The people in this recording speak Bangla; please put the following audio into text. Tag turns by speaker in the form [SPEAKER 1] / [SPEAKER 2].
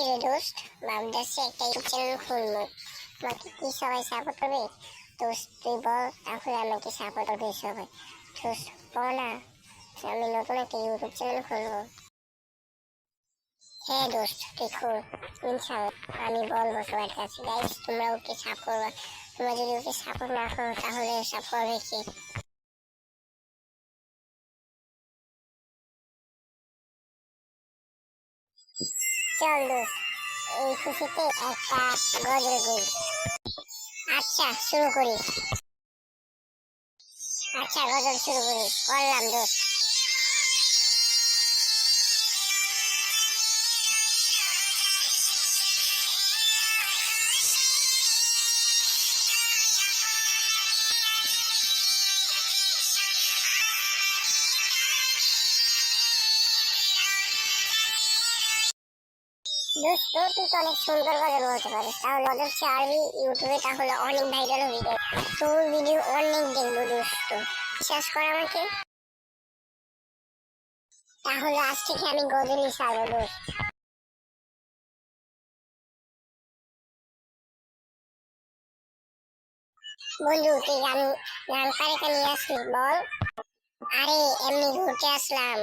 [SPEAKER 1] রে দোস্ত, ভাবতেছি একটা ইউটিউব চ্যানেল খুলবো। আমাকে কি সবাই সাপোর্ট করবে? দোস্ত তুই বল, তাহলে আমাকে সাপোর্ট করবে সবাই। দোস্ত বল না, আমি নতুন একটা ইউটিউব চ্যানেল খুলবো। হ্যাঁ দোস্ত, তুই খুল, ইনশাল্লাহ আমি বলবো সবার কাছে। গাইস তোমরা ওকে সাপোর্ট করবা। তোমরা যদি ওকে সাপোর্ট না করো তাহলে সাপোর্ট করবে কি? চল দোস্ত, এই খুশিতে একটা গজল করি। আচ্ছা শুরু করি। আচ্ছা গজল শুরু করি, করলাম দোস্ত। দোস্ত তুই তো অনেক সুন্দর গজল বলতে পারিস, তাহলে গজল ছাড়বি ইউটিউবে, তাহলে অনেক ভাইরাল হয়ে যাবে। তোর ভিডিও অনেক দেখবো দোস্ত, বিশ্বাস কর আমাকে। তাহলে আজ থেকে আমি গজলই ছাড়বো দোস্ত। বন্ধু তুই গান গান কারে কানে আসলি বল? আরে এমনি ঘুরতে আসলাম।